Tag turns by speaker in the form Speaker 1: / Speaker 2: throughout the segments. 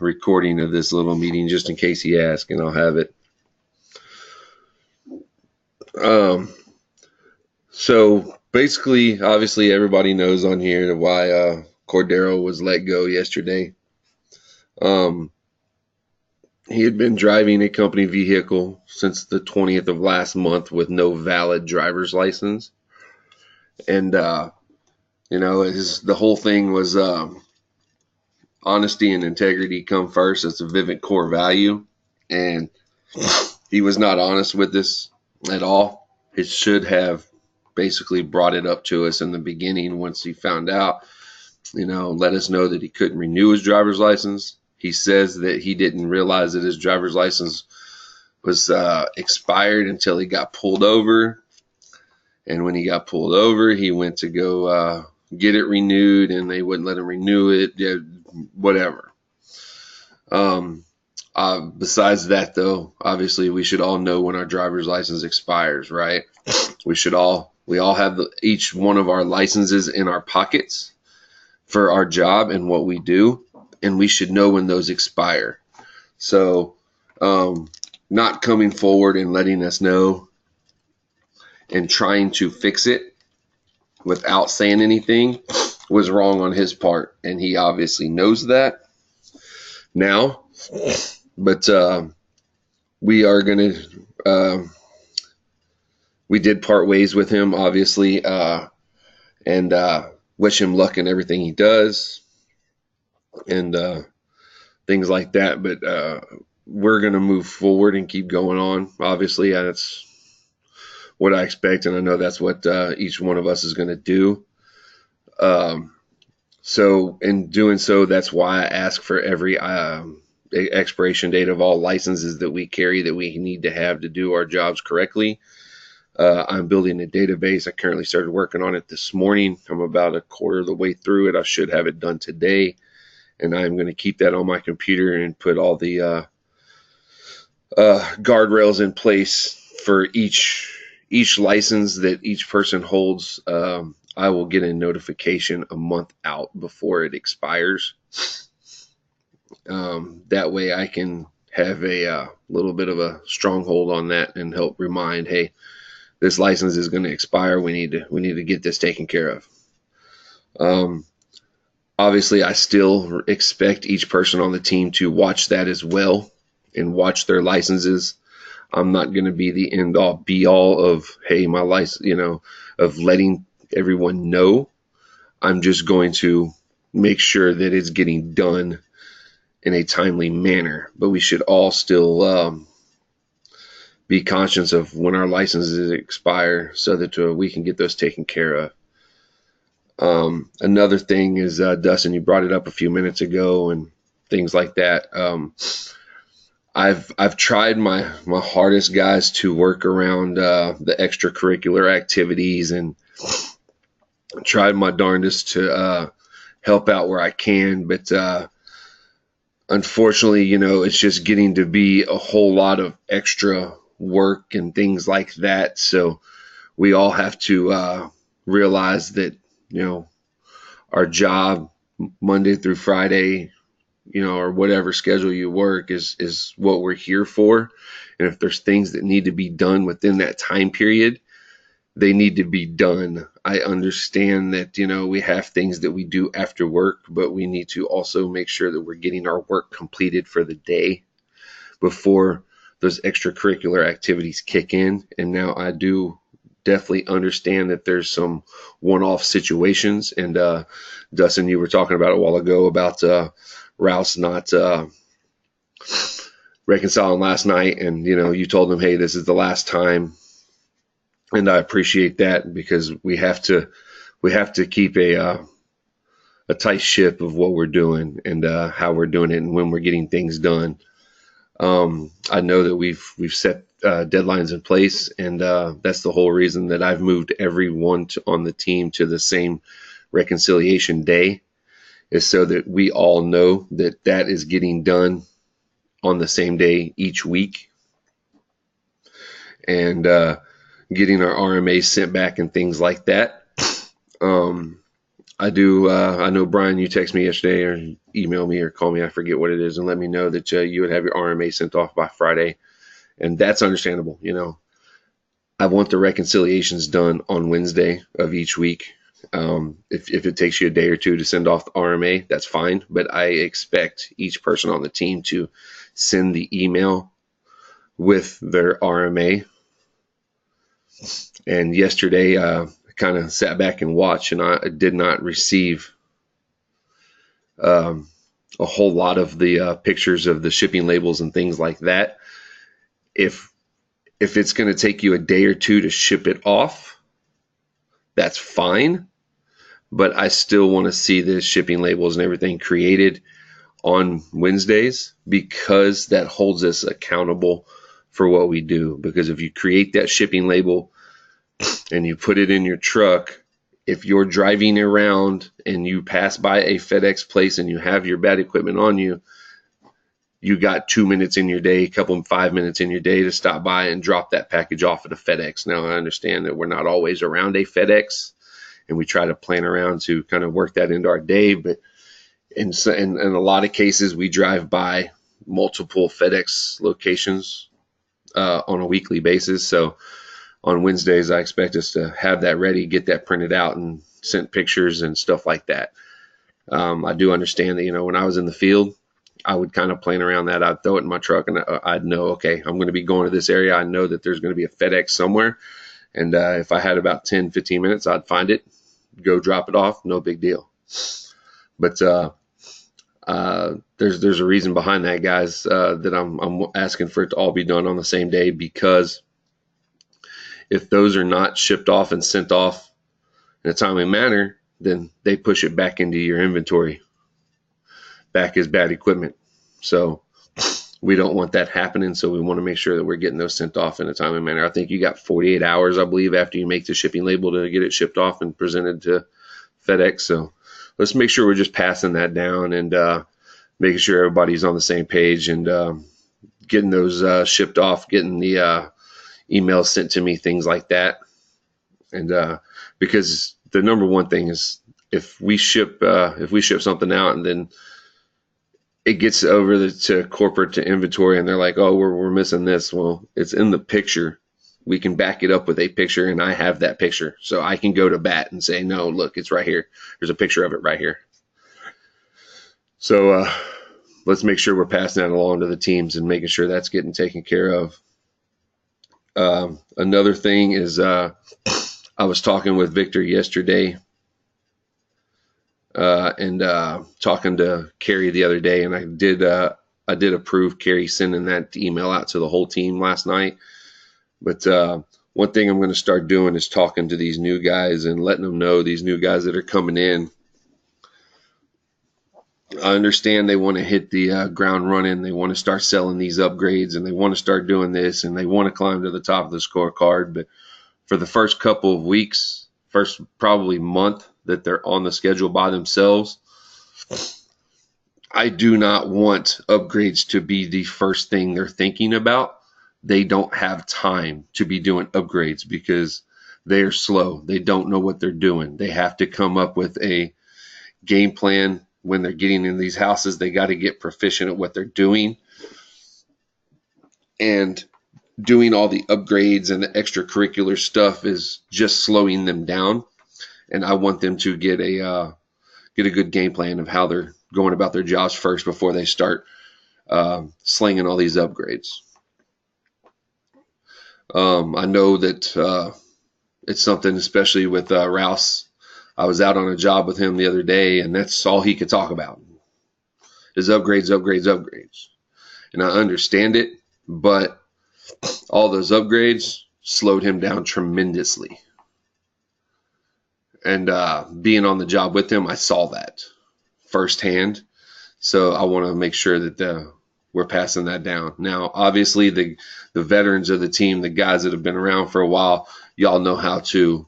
Speaker 1: recording of this little meeting just in case he asks, and I'll have it. So basically, obviously, everybody knows on here why Cordero was let go yesterday. He had been driving a company vehicle since the 20th of last month with no valid driver's license. And, the whole thing was honesty and integrity come first. It's a Vivint core value. And he was not honest with this at all. He should have basically brought it up to us in the beginning once he found out, let us know that he couldn't renew his driver's license. He says that he didn't realize that his driver's license was expired until he got pulled over. And when he got pulled over, he went to go get it renewed, and they wouldn't let him renew it, whatever. Besides that, though, obviously we should all know when our driver's license expires, right? We all have each one of our licenses in our pockets for our job and what we do, and we should know when those expire. So not coming forward and letting us know and trying to fix it without saying anything was wrong on his part, and he obviously knows that now. But we are going to we did part ways with him, obviously, and wish him luck in everything he does and things like that. But we're going to move forward and keep going on. Obviously, that's what I expect, and I know that's what each one of us is going to do. So in doing so, that's why I ask for every expiration date of all licenses that we carry that we need to have to do our jobs correctly. I'm building a database. I currently started working on it this morning. I'm about a quarter of the way through it. I should have it done today, and I'm going to keep that on my computer and put all the guardrails in place for each license that each person holds. I will get a notification a month out before it expires. That way I can have a little bit of a stronghold on that and help remind, hey, this license is going to expire. We need to get this taken care of. Obviously, I still expect each person on the team to watch that as well and watch their licenses. I'm not going to be the end all be all of, hey, my license, of letting everyone know. I'm just going to make sure that it's getting done in a timely manner. But we should all still be conscious of when our licenses expire so that we can get those taken care of. Another thing is, Dustin, you brought it up a few minutes ago and things like that. I've tried my hardest, guys, to work around the extracurricular activities and tried my darndest to help out where I can. But unfortunately, it's just getting to be a whole lot of extra work and things like that. So we all have to realize that, our job Monday through Friday, or whatever schedule you work is what we're here for. And if there's things that need to be done within that time period, they need to be done. I understand that, we have things that we do after work, but we need to also make sure that we're getting our work completed for the day before those extracurricular activities kick in. And now I do definitely understand that there's some one-off situations. And Dustin, you were talking about a while ago about Rouse not reconciling last night, and you told him, hey, this is the last time, and I appreciate that, because we have to keep a tight ship of what we're doing and how we're doing it and when we're getting things done. I know that we've set deadlines in place, and that's the whole reason that I've moved everyone on the team to the same reconciliation day, is so that we all know that is getting done on the same day each week, and getting our RMA sent back and things like that. I do. I know, Brian, you text me yesterday or email me or call me, I forget what it is, and let me know that you would have your RMA sent off by Friday. And that's understandable. I want the reconciliations done on Wednesday of each week. If it takes you a day or two to send off the RMA, that's fine. But I expect each person on the team to send the email with their RMA. And yesterday, I kind of sat back and watched, and I did not receive a whole lot of the pictures of the shipping labels and things like that. If it's going to take you a day or two to ship it off, that's fine. But I still want to see the shipping labels and everything created on Wednesdays, because that holds us accountable for what we do. Because if you create that shipping label and you put it in your truck, if you're driving around and you pass by a FedEx place and you have your bad equipment on you, you got 2 minutes in your day, 5 minutes in your day to stop by and drop that package off at a FedEx. Now, I understand that we're not always around a FedEx, and we try to plan around to kind of work that into our day. But in a lot of cases, we drive by multiple FedEx locations on a weekly basis. So on Wednesdays, I expect us to have that ready, get that printed out and sent pictures and stuff like that. I do understand that, when I was in the field, I would kind of plan around that. I'd throw it in my truck and I'd know, okay, I'm going to be going to this area. I know that there's going to be a FedEx somewhere. And if I had about 10, 15 minutes, I'd find it, go drop it off. No big deal. But there's a reason behind that, guys, that I'm asking for it to all be done on the same day, because if those are not shipped off and sent off in a timely manner, then they push it back into your inventory, back as bad equipment. So we don't want that happening. So we want to make sure that we're getting those sent off in a timely manner. I think you got 48 hours, I believe, after you make the shipping label to get it shipped off and presented to FedEx. So let's make sure we're just passing that down and making sure everybody's on the same page and getting those shipped off, getting the emails sent to me, things like that. And because the number one thing is, if we ship something out and then it gets over to corporate, to inventory, and they're like, oh, we're missing this. Well, it's in the picture. We can back it up with a picture, and I have that picture. So I can go to bat and say, no, look, it's right here. There's a picture of it right here. So let's make sure we're passing that along to the teams and making sure that's getting taken care of. Another thing is I was talking with Victor yesterday and talking to Carrie the other day, and I did approve Carrie sending that email out to the whole team last night. But one thing I'm going to start doing is talking to these new guys and letting them know, these new guys that are coming in, I understand they want to hit the ground running. They want to start selling these upgrades, and they want to start doing this, and they want to climb to the top of the scorecard. But for the first couple of weeks, first probably month that they're on the schedule by themselves, I do not want upgrades to be the first thing they're thinking about. They don't have time to be doing upgrades because they're slow. They don't know what they're doing. They have to come up with a game plan. When they're getting in these houses, they got to get proficient at what they're doing. And doing all the upgrades and the extracurricular stuff is just slowing them down. And I want them to get a good game plan of how they're going about their jobs first before they start slinging all these upgrades. I know that it's something, especially with Rouse. I was out on a job with him the other day, and that's all he could talk about is upgrades, upgrades, upgrades. And I understand it, but all those upgrades slowed him down tremendously. And being on the job with him, I saw that firsthand. So I want to make sure that we're passing that down. Now, obviously, the veterans of the team, the guys that have been around for a while, y'all know how to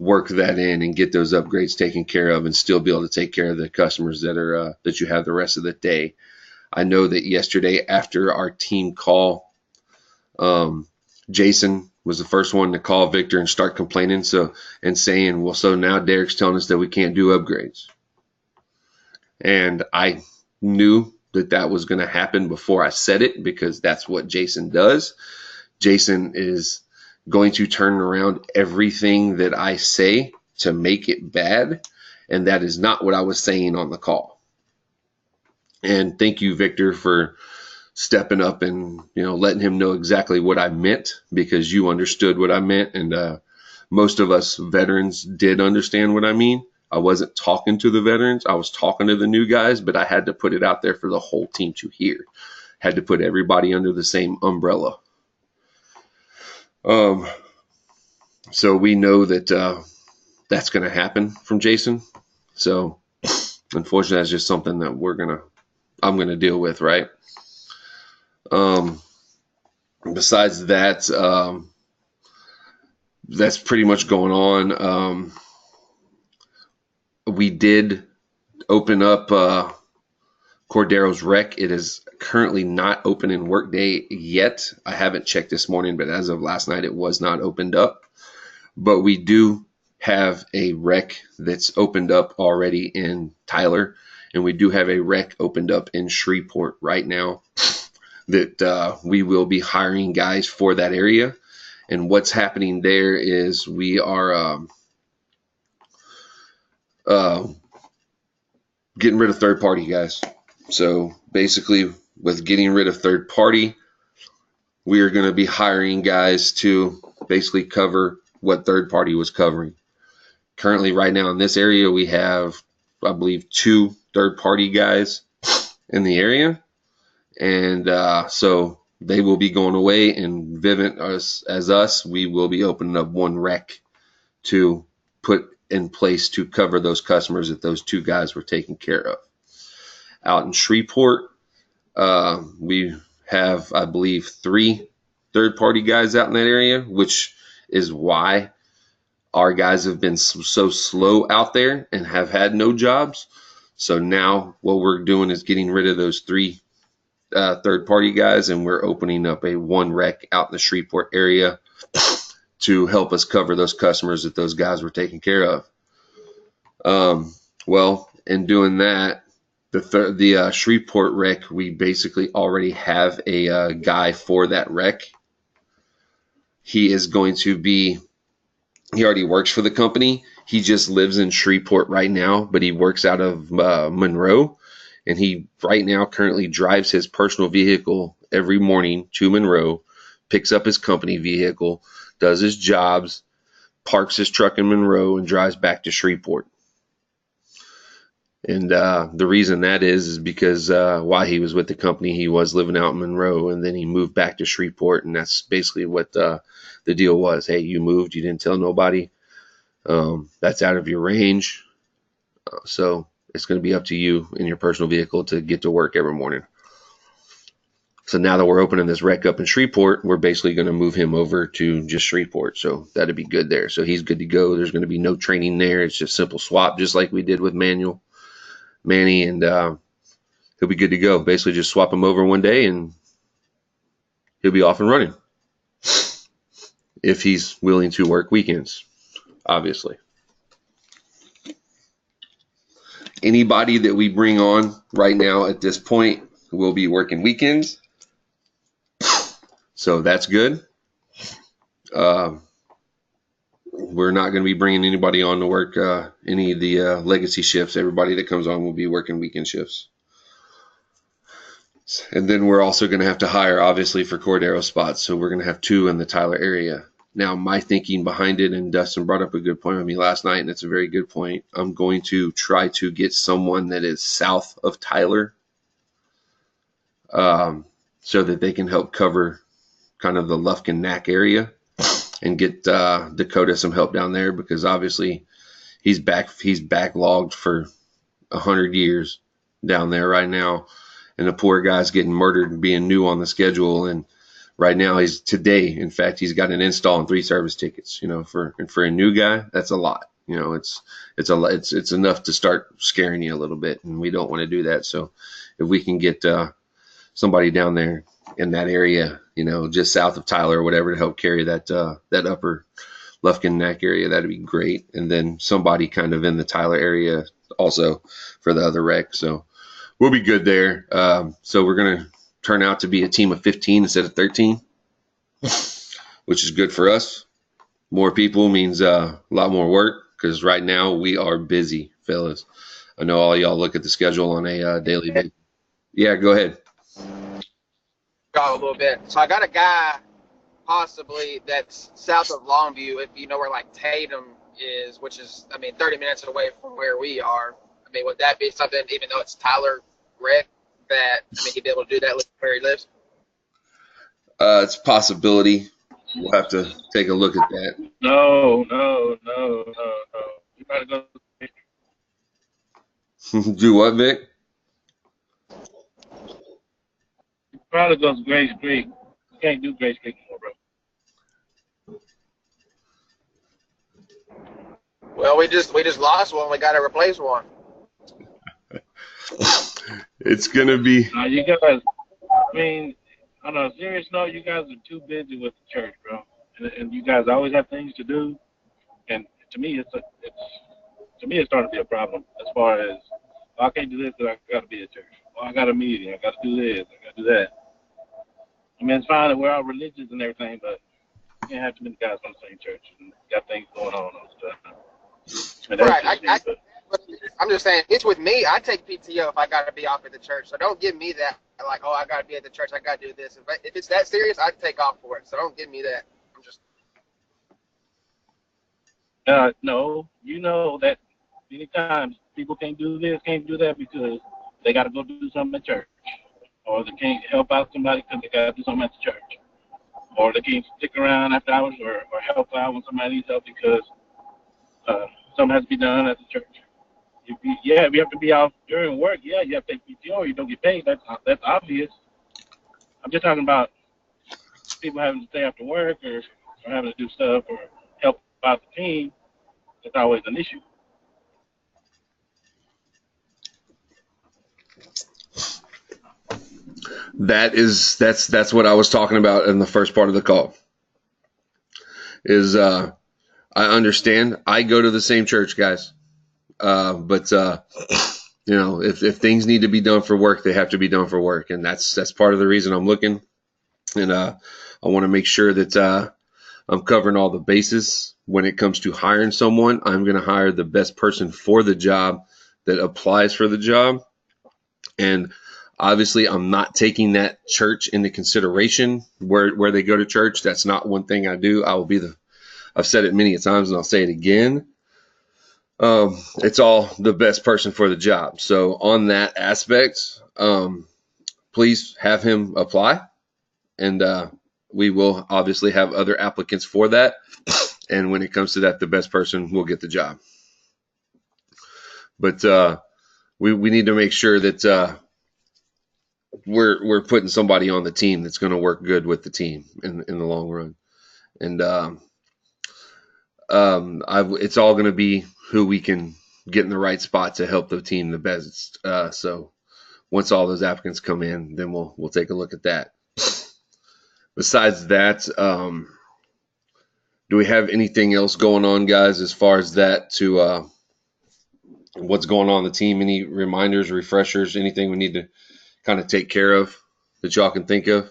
Speaker 1: work that in and get those upgrades taken care of and still be able to take care of the customers that you have the rest of the day. I know that yesterday after our team call, Jason was the first one to call Victor and start complaining. And saying, well, so now Derek's telling us that we can't do upgrades. And I knew that was going to happen before I said it, because that's what Jason does. Jason is going to turn around everything that I say to make it bad. And that is not what I was saying on the call. And thank you, Victor, for stepping up and, letting him know exactly what I meant, because you understood what I meant. And most of us veterans did understand what I mean. I wasn't talking to the veterans. I was talking to the new guys, but I had to put it out there for the whole team to hear. Had to put everybody under the same umbrella. So we know that that's going to happen from Jason. So unfortunately, that's just something that I'm going to deal with, right? Besides that, that's pretty much going on. We did open up Cordero's Rec. It is currently not open in Workday yet. I haven't checked this morning, but as of last night, it was not opened up. But we do have a rec that's opened up already in Tyler, and we do have a rec opened up in Shreveport right now that we will be hiring guys for that area. And what's happening there is we are getting rid of third party guys. So basically, with getting rid of third party, we are going to be hiring guys to basically cover what third party was covering. Currently, right now in this area, we have, I believe, 2 third party guys in the area. And so they will be going away, and Vivint, as us, we will be opening up one rec to put in place to cover those customers that those 2 guys were taking care of. Out in Shreveport, we have, I believe, 3 third-party guys out in that area, which is why our guys have been so slow out there and have had no jobs. So now what we're doing is getting rid of those 3 third-party guys, and we're opening up a 1 rec out in the Shreveport area to help us cover those customers that those guys were taking care of. Well, in doing that, the Shreveport rec, we basically already have a guy for that rec. He is going to be, he already works for the company. He just lives in Shreveport right now, but he works out of Monroe. And he right now currently drives his personal vehicle every morning to Monroe, picks up his company vehicle, does his jobs, parks his truck in Monroe, and drives back to Shreveport. And the reason that is because while he was with the company, he was living out in Monroe, and then he moved back to Shreveport. And that's basically what the deal was. Hey, you moved, you didn't tell nobody. That's out of your range. So it's going to be up to you in your personal vehicle to get to work every morning. So now that we're opening this rec up in Shreveport, we're basically going to move him over to just Shreveport. So that'd be good there. So he's good to go. There's going to be no training there. It's just simple swap, just like we did with Manny, and he'll be good to go. Basically just swap him over one day and he'll be off and running. If he's willing to work weekends, obviously. Anybody that we bring on right now at this point will be working weekends. So that's good. We're not going to be bringing anybody on to work any of the legacy shifts. Everybody that comes on will be working weekend shifts. And then we're also going to have to hire, obviously, for Cordero spots. So we're going to have 2 in the Tyler area. Now, my thinking behind it, and Dustin brought up a good point with me last night, and it's a very good point. I'm going to try to get someone that is south of Tyler so that they can help cover kind of the Lufkin Knack area and get Dakota some help down there, because obviously he's backlogged for 100 years down there right now. And the poor guy's getting murdered and being new on the schedule. And right now he's got an install and 3 service tickets, for a new guy, that's a lot. It's enough to start scaring you a little bit, and we don't want to do that. So if we can get somebody down there in that area, just south of Tyler or whatever, to help carry that upper Lufkin Neck area. That'd be great. And then somebody kind of in the Tyler area also for the other wreck. So we'll be good there. So we're going to turn out to be a team of 15 instead of 13, which is good for us. More people means a lot more work, because right now we are busy, fellas. I know all y'all look at the schedule on a daily basis. Yeah, go ahead.
Speaker 2: A little bit. So I got a guy possibly that's south of Longview, if you know where like Tatum is, which is, 30 minutes away from where we are. Would that be something, even though it's Tyler Rec, that he'd be able to do that where he lives?
Speaker 1: It's a possibility. We'll have to take a look at that.
Speaker 3: No. You gotta go.
Speaker 1: Do what, Vic?
Speaker 3: You probably go to Grace Creek. You can't do Grace Creek anymore, bro.
Speaker 2: Well, we just lost one. We got to replace one.
Speaker 1: It's gonna be.
Speaker 3: You guys. On a serious note, you guys are too busy with the church, bro, and you guys always have things to do. And to me, it's starting to be a problem as far as, I can't do this because I got to be at church. I got a meeting. I got to do this. I got to do that. It's fine that we're all religious and everything, but you can't have too many guys from the same church and got things going on and stuff.
Speaker 2: Right. I'm just saying, it's with me. I take PTO if I got to be off at the church. So don't give me that, like, I got to be at the church. I got to do this. If it's that serious, I take off for it. So don't give me that. I'm just.
Speaker 3: No, you know that many times people can't do this, can't do that because they got to go do something at church. Or they can't help out somebody because they got to do something at the church. Or they can't stick around after hours or help out when somebody needs help because something has to be done at the church. If you have to be out during work, you have to take PTO or you don't get paid. That's obvious. I'm just talking about people having to stay after work or having to do stuff or help out the team. It's always an issue.
Speaker 1: That's what I was talking about in the first part of the call. Is I understand. I go to the same church, guys. But if things need to be done for work, they have to be done for work, and that's part of the reason I'm looking. And I want to make sure that I'm covering all the bases when it comes to hiring someone. I'm going to hire the best person for the job that applies for the job, and obviously I'm not taking that church into consideration where they go to church. That's not one thing I do. I've said it many times, and I'll say it again. It's all the best person for the job. So on that aspect, please have him apply, and we will obviously have other applicants for that. And when it comes to that, the best person will get the job. But we need to make sure that we're putting somebody on the team that's going to work good with the team in the long run. And it's all going to be who we can get in the right spot to help the team the best. So once all those applicants come in, then we'll take a look at that. Besides that, do we have anything else going on, guys, as far as that to what's going on the team? Any reminders, refreshers, anything we need to kind of take care of that y'all can think of?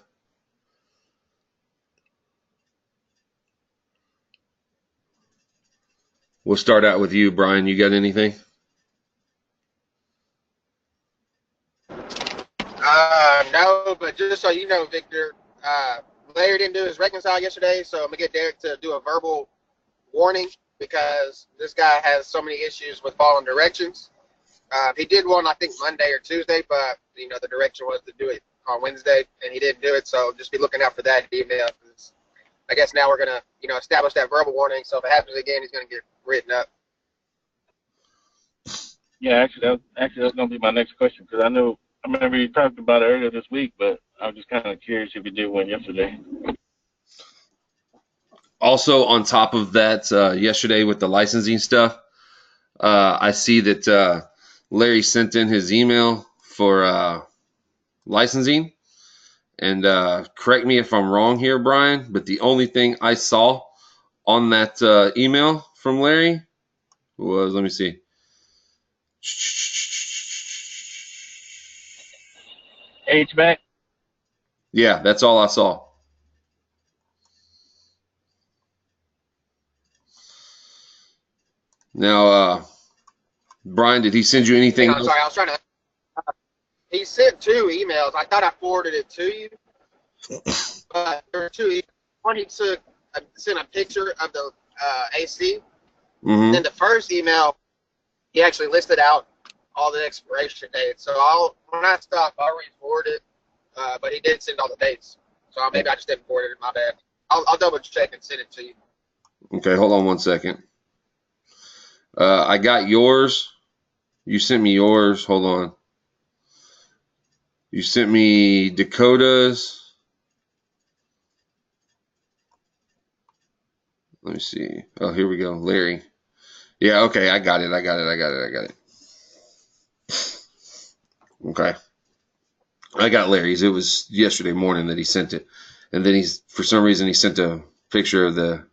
Speaker 1: We'll start out with you, Brian. You got anything?
Speaker 2: No, but just so you know, Victor, Larry didn't do his reconcile yesterday, so I'm going to get Derek to do a verbal warning because this guy has so many issues with following directions. He did one, I think, Monday or Tuesday, but, the direction was to do it on Wednesday, and he didn't do it, so just be looking out for that email. I guess now we're going to, establish that verbal warning, so if it happens again, he's going to get written up.
Speaker 3: Yeah, actually, that's going to be my next question because I remember you talked about it earlier this week, but I was just kind of curious if you did one yesterday.
Speaker 1: Also, on top of that, yesterday with the licensing stuff, I see that Larry sent in his email for licensing, And correct me if I'm wrong here, Brian, but the only thing I saw on that email from Larry was, let me see.
Speaker 3: HVAC.
Speaker 1: Yeah, that's all I saw. Now, Brian, did he send you anything
Speaker 2: I'm
Speaker 1: else?
Speaker 2: sorry, I was trying to. He sent 2 emails. I thought I forwarded it to you, but there were 2 emails. One, he sent a picture of the AC.
Speaker 1: Mm-hmm.
Speaker 2: Then the first email, he actually listed out all the expiration dates. So when I stop, I'll re-forward it. But he did send all the dates. So maybe I just didn't forward it. My bad. I'll double check and send it to you.
Speaker 1: Okay, hold on one second. I got yours. You sent me yours. Hold on. You sent me Dakota's. Let me see. Oh, here we go. Larry. Yeah, okay. I got it. Okay. I got Larry's. It was yesterday morning that he sent it. And then for some reason, he sent a picture of the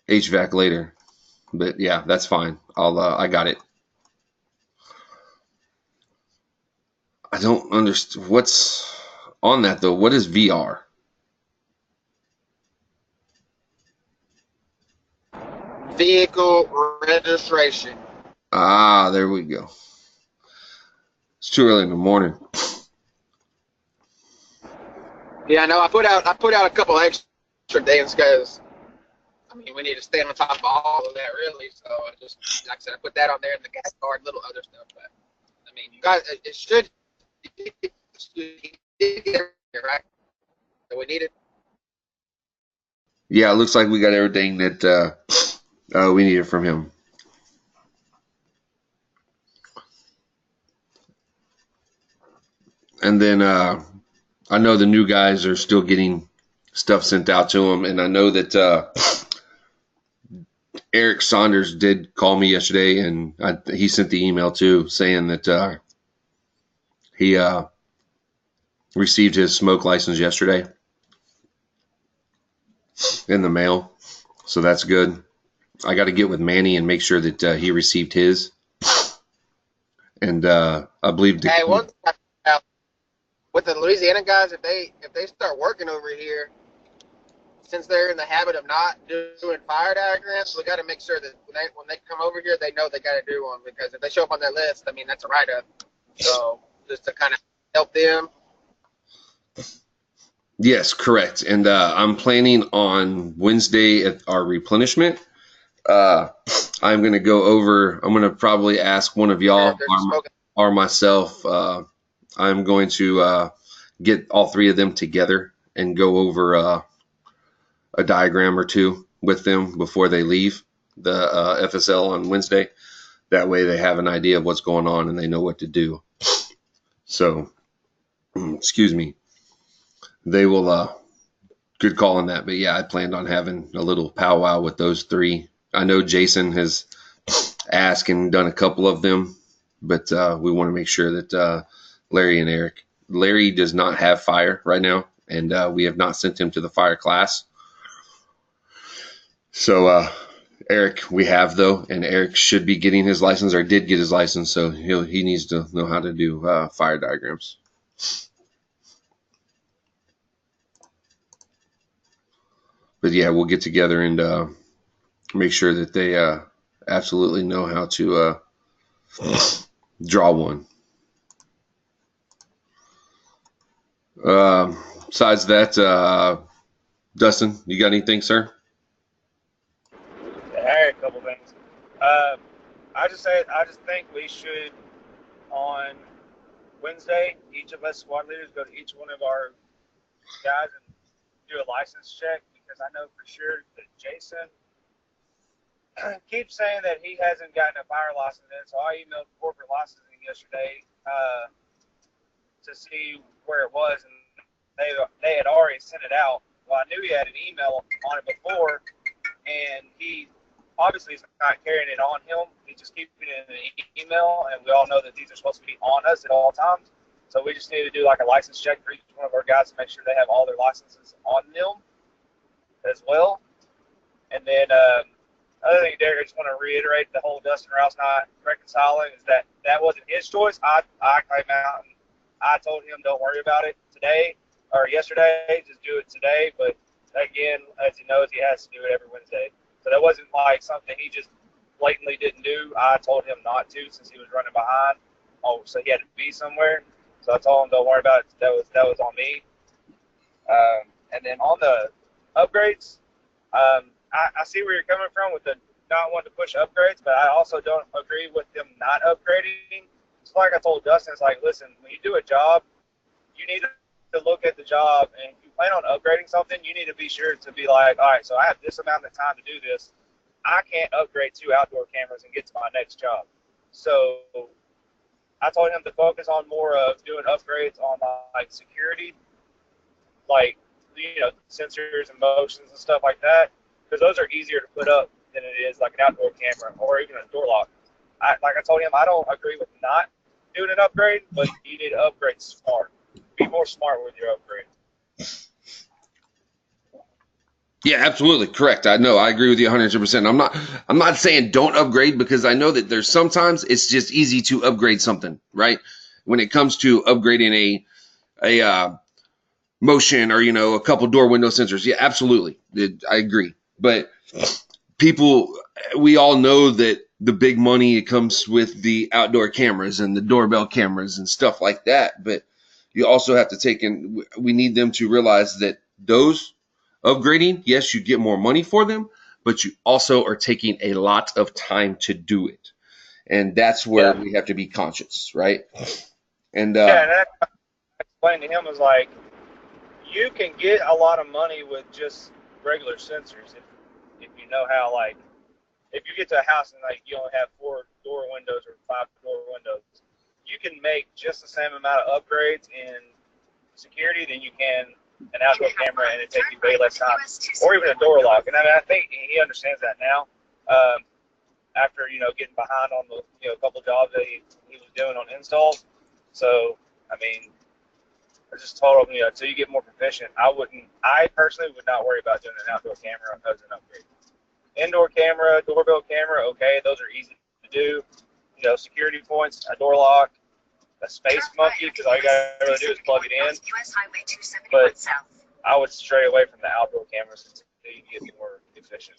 Speaker 1: HVAC later. But yeah, that's fine. I got it. I don't understand what's on that though. What is VR?
Speaker 2: Vehicle registration.
Speaker 1: Ah, there we go. It's too early in the morning.
Speaker 2: Yeah, no, I put out a couple extra things because I mean we need to stay on top of all of that really. So I just like I said, I put that on there and the gas card, little other stuff. But I mean, you guys, it should right? That we needed.
Speaker 1: Yeah, it looks like we got everything that we needed from him. And then I know the new guys are still getting stuff sent out to them, and I know that Eric Saunders did call me yesterday, and he sent the email too, saying that he received his smoke license yesterday in the mail, so that's good. I got to get with Manny and make sure that he received his, and I believe.
Speaker 2: Hey, one thing with the Louisiana guys, if they start working over here, since they're in the habit of not doing fire diagrams, we got to make sure that when they come over here, they know they got to do one, because if they show up on that list, I mean that's a write-up. So just to kind of help them.
Speaker 1: Yes, correct. And I'm planning on Wednesday at our replenishment. I'm going to go over. I'm going to probably ask one of y'all or myself. I'm going to get all 3 of them together and go over a diagram or 2 with them before they leave the FSL on Wednesday. That way they have an idea of what's going on and they know what to do. So, excuse me. They will, good call on that. But yeah, I planned on having a little powwow with those 3. I know Jason has asked and done a couple of them, but we want to make sure that Larry and Eric. Larry does not have fire right now, and we have not sent him to the fire class. So Eric, we have though, and Eric should be getting his license, or did get his license, so he needs to know how to do fire diagrams. But yeah, we'll get together and make sure that they absolutely know how to draw one. Besides that, Dustin, you got anything, sir?
Speaker 4: Hey, a couple things. I just think we should, on Wednesday, each of us squad leaders go to each one of our guys and do a license check, because I know for sure that Jason keeps saying that he hasn't gotten a fire license in. So I emailed corporate licensing yesterday to see where it was, and they had already sent it out. Well, I knew he had an email on it before, and he obviously is not carrying it on him. He's just keeping it in an email, and we all know that these are supposed to be on us at all times. So we just need to do like a license check for each one of our guys to make sure they have all their licenses on them as well. And then other thing, Derek, I just want to reiterate the whole Dustin Rouse not reconciling is that wasn't his choice. I came out and I told him don't worry about it today or yesterday, just do it today. But again, as he knows, he has to do it every Wednesday. So that wasn't like something he just blatantly didn't do. I told him not to since he was running behind. Oh, so he had to be somewhere. So I told him don't worry about it. That was on me. And then on the upgrades, I see where you're coming from with the not wanting to push upgrades, but I also don't agree with them not upgrading. It's like I told Dustin, it's like, listen, when you do a job, you need to look at the job, and if you plan on upgrading something, you need to be sure to be like, all right, so I have this amount of time to do this. I can't upgrade 2 outdoor cameras and get to my next job. So I told him to focus on more of doing upgrades on like security, like, you know, sensors and motions and stuff like that, because those are easier to put up than it is like an outdoor camera or even a door lock. Like I told him, I don't agree with not doing an upgrade, but you need to upgrade smart. Be more smart with your upgrade.
Speaker 1: Yeah, absolutely correct. I know, I agree with you 100%. I'm not saying don't upgrade, because I know that there's sometimes it's just easy to upgrade something, right? When it comes to upgrading a motion or, you know, a couple door window sensors. Yeah, absolutely. I agree. But we all know that the big money comes with the outdoor cameras and the doorbell cameras and stuff like that. But you also have to we need them to realize that those upgrading, yes, you get more money for them, but you also are taking a lot of time to do it. And that's where we have to be conscious, right? And
Speaker 4: and I explained to him, was like, you can get a lot of money with just regular sensors if you know how, like, if you get to a house and like you only have 4 door windows or 5 door windows, you can make just the same amount of upgrades in security than you can an outdoor camera, and it takes you way less time, or even a door lock. And I mean, I think he understands that now. After, you know, getting behind on the, you know, couple jobs that he was doing on installs. So I mean, I just told him, you know, until you get more proficient, I personally would not worry about doing an outdoor camera as an upgrade. Indoor camera, doorbell camera, okay, those are easy to do. You know, security points, a door lock, a space monkey, because all you gotta really do is plug it in. But I would stray away from the outdoor cameras until you get more efficient.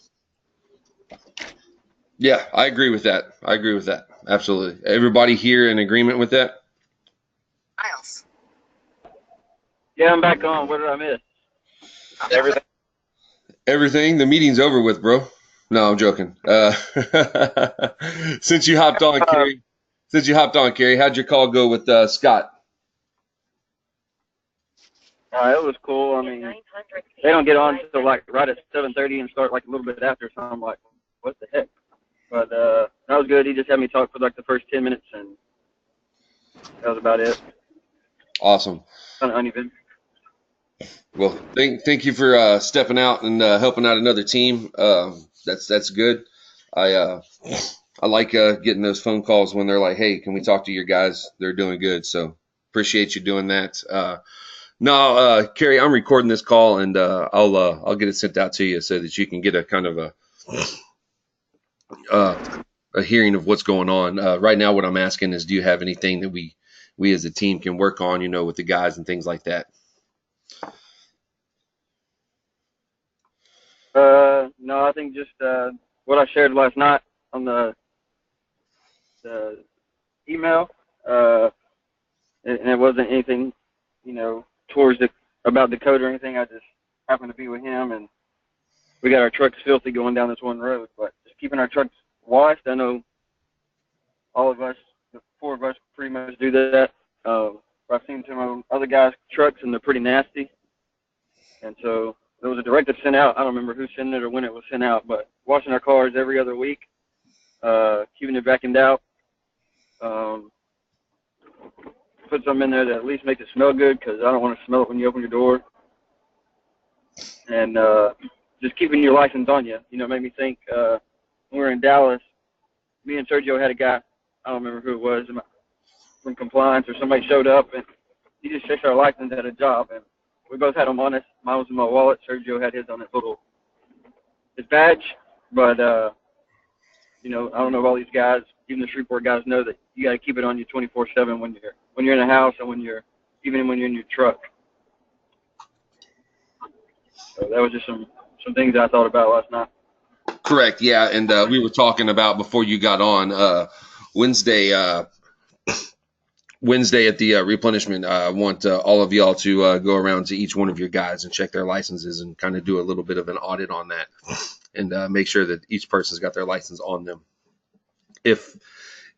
Speaker 1: yeah, I agree with that. Absolutely. Everybody here in agreement with that?
Speaker 3: Yeah, I'm back on. What did I miss?
Speaker 1: Everything. The meeting's over with, bro. No, I'm joking. Since you hopped on, Kerry, how'd your call go with Scott?
Speaker 3: It was cool. I mean, they don't get on until like right at 7:30 and start like a little bit after, so I'm like, what the heck? But that was good. He just had me talk for like the first 10 minutes, and that was about it.
Speaker 1: Awesome.
Speaker 3: Kind of uneven.
Speaker 1: Well, thank you for stepping out and helping out another team. That's good. I like getting those phone calls when they're like, "Hey, can we talk to your guys? They're doing good." So appreciate you doing that. No, Kerry, I'm recording this call, and I'll get it sent out to you so that you can get a kind of a hearing of what's going on. Right now, what I'm asking is, do you have anything that we as a team can work on, you know, with the guys and things like that?
Speaker 3: No, I think just what I shared last night on the email, and it wasn't anything, you know, about the code or anything. I just happened to be with him, and we got our trucks filthy going down this one road, but just keeping our trucks washed. I know all of us, the 4 of us, pretty much do that. I've seen some of other guys' trucks, and they're pretty nasty, and so there was a directive sent out. I don't remember who sent it or when it was sent out, but washing our cars every other week, keeping it vacuumed out, put something in there that at least makes it smell good, because I don't want to smell it when you open your door, and just keeping your license on you. You know, it made me think when we were in Dallas, me and Sergio had a guy, I don't remember who it was, from compliance, or somebody showed up, and
Speaker 5: he just checks our license at a job, and we both had them on us. Mine was in my wallet. Sergio had his on his badge. But you know, I don't know if all these guys, even the Shreveport guys, know that you got to keep it on you 24/7 when you're in a house and even when you're in your truck. So that was just some things I thought about last night.
Speaker 1: Correct. Yeah, and we were talking about before you got on Wednesday. Wednesday at the replenishment, I want all of y'all to go around to each one of your guys and check their licenses and kind of do a little bit of an audit on that, and make sure that each person's got their license on them. If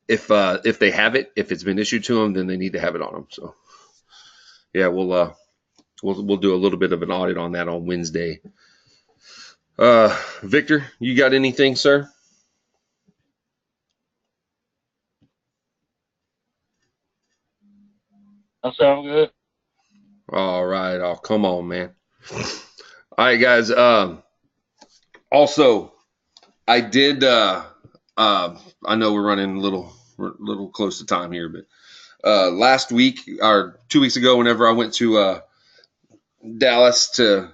Speaker 1: they have it, if it's been issued to them, then they need to have it on them. So yeah, we'll do a little bit of an audit on that on Wednesday. Victor, you got anything, sir?
Speaker 3: That sound good.
Speaker 1: All right. Oh, come on, man. All right, guys. Also, I did. I know we're running a little close to time here, but last week or 2 weeks ago, whenever I went to Dallas to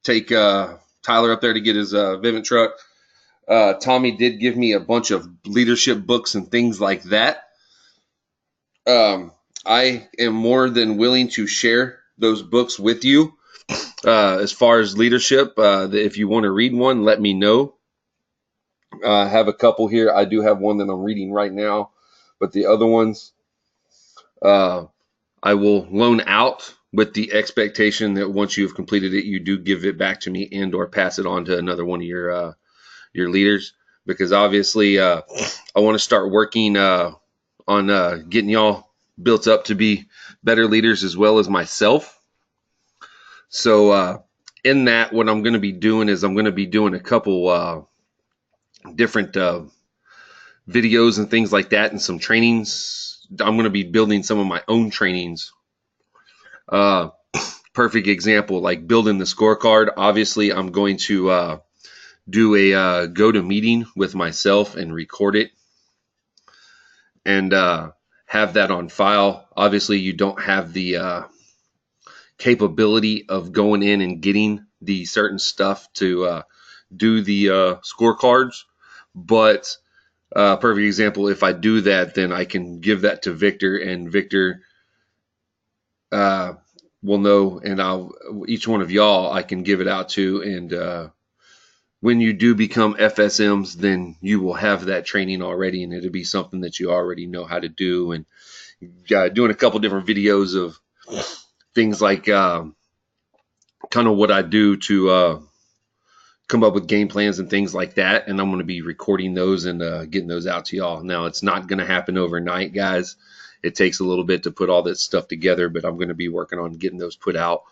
Speaker 1: take Tyler up there to get his Vivint truck, Tommy did give me a bunch of leadership books and things like that. I am more than willing to share those books with you. As far as leadership, if you want to read one, let me know. I have a couple here. I do have one that I'm reading right now, but the other ones I will loan out with the expectation that once you've completed it, you do give it back to me and or pass it on to another one of your leaders, because obviously I want to start working on getting y'all built up to be better leaders as well as myself. So in that, what I'm going to be doing is I'm going to be doing a couple different videos and things like that, and some trainings. I'm going to be building some of my own trainings. Perfect example, like building the scorecard. Obviously, I'm going to do a go-to-meeting with myself and record it and have that on file. Obviously, you don't have the capability of going in and getting the certain stuff to do the scorecards, but perfect example, if I do that, then I can give that to Victor, and Victor will know, and each one of y'all I can give it out to, and when you do become FSMs, then you will have that training already, and it'll be something that you already know how to do. And doing a couple different videos of things like kind of what I do to come up with game plans and things like that. And I'm going to be recording those and getting those out to y'all. Now, it's not going to happen overnight, guys. It takes a little bit to put all that stuff together, but I'm going to be working on getting those put out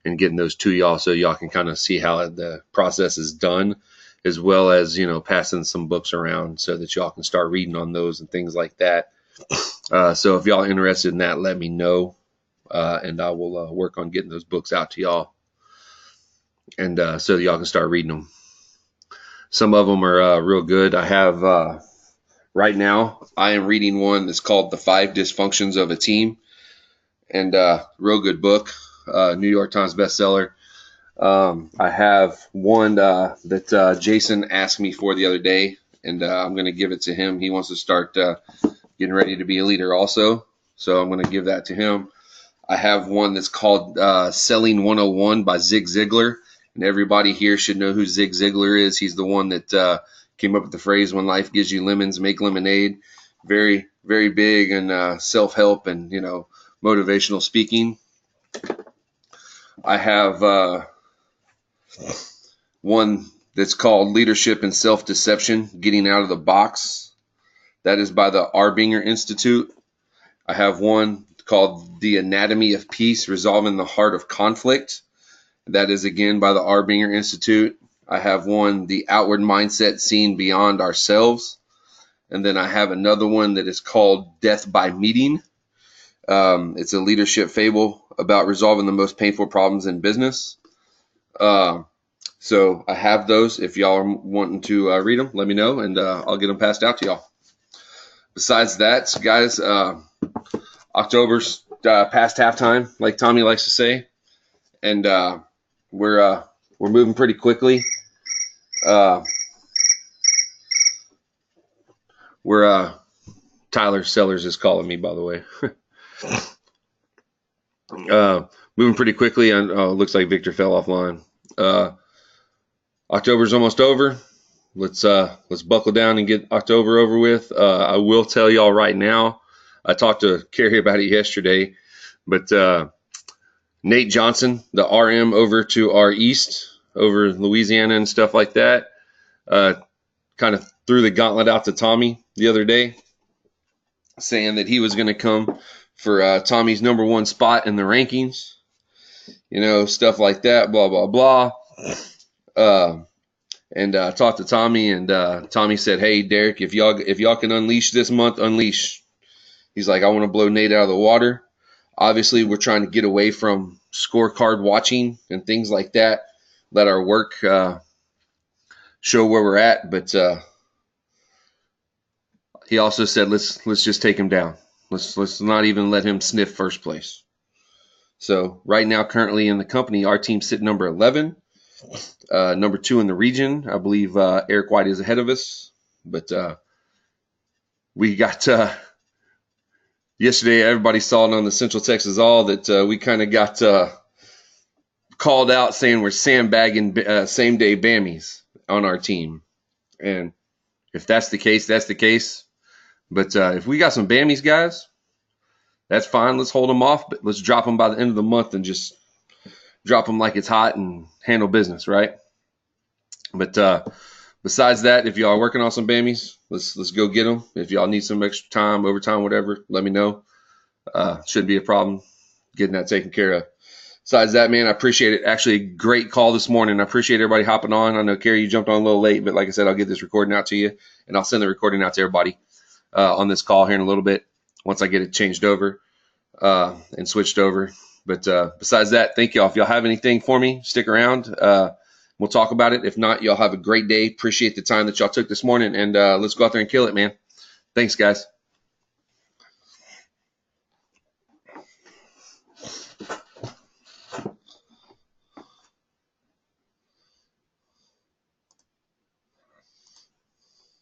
Speaker 1: and getting those to y'all so y'all can kind of see how the process is done, as well as, passing some books around so that y'all can start reading on those and things like that. So if y'all are interested in that, let me know, and I will work on getting those books out to y'all, and so that y'all can start reading them. Some of them are real good. I have right now, I am reading one that's called The 5 Dysfunctions of a Team, and real good book. New York Times bestseller. I have one that Jason asked me for the other day, and I'm going to give it to him. He wants to start getting ready to be a leader also, so I'm going to give that to him. I have one that's called Selling 101 by Zig Ziglar, and everybody here should know who Zig Ziglar is. He's the one that came up with the phrase, "When life gives you lemons, make lemonade." Very, very big in self-help and, motivational speaking. I have one that's called Leadership and Self-Deception, Getting Out of the Box. That is by the Arbinger Institute. I have one called The Anatomy of Peace, Resolving the Heart of Conflict. That is again by the Arbinger Institute. I have one, The Outward Mindset, Seeing Beyond Ourselves. And then I have another one that is called Death by Meeting. It's a leadership fable about resolving the most painful problems in business. So I have those. If y'all are wanting to read them, let me know, and I'll get them passed out to y'all. Besides that, guys, October's past halftime, like Tommy likes to say, and we're moving pretty quickly. Tyler Sellers is calling me, by the way. Moving pretty quickly, and looks like Victor fell offline. October's almost over. Let's buckle down and get October over with. I will tell y'all right now, I talked to Carrie about it yesterday, but Nate Johnson, the RM over to our east, over Louisiana and stuff like that, kind of threw the gauntlet out to Tommy the other day, saying that he was going to come for Tommy's #1 spot in the rankings, stuff like that, blah, blah, blah. And talked to Tommy, and Tommy said, "Hey, Derek, if y'all can unleash this month, unleash." He's like, "I want to blow Nate out of the water." Obviously, we're trying to get away from scorecard watching and things like that. Let our work show where we're at. But he also said, "Let's just take him down. Let's not even let him sniff first place." So right now, currently in the company, our team's sitting number 11. Number 2 in the region. I believe Eric White is ahead of us. But we got yesterday, everybody saw it on the Central Texas All that we kind of got called out saying we're sandbagging same-day Bammies on our team. And if that's the case, that's the case. But if we got some Bammies, guys, that's fine. Let's hold them off, but let's drop them by the end of the month and just drop them like it's hot and handle business, right? But besides that, if y'all are working on some Bammies, let's go get them. If y'all need some extra time, overtime, whatever, let me know. Shouldn't be a problem getting that taken care of. Besides that, man, I appreciate it. Actually, a great call this morning. I appreciate everybody hopping on. I know, Carrie, you jumped on a little late, but like I said, I'll get this recording out to you, and I'll send the recording out to everybody on this call here in a little bit once I get it changed over and switched over. But besides that, thank y'all. If y'all have anything for me, stick around. We'll talk about it. If not, y'all have a great day. Appreciate the time that y'all took this morning, and let's go out there and kill it, man. Thanks, guys.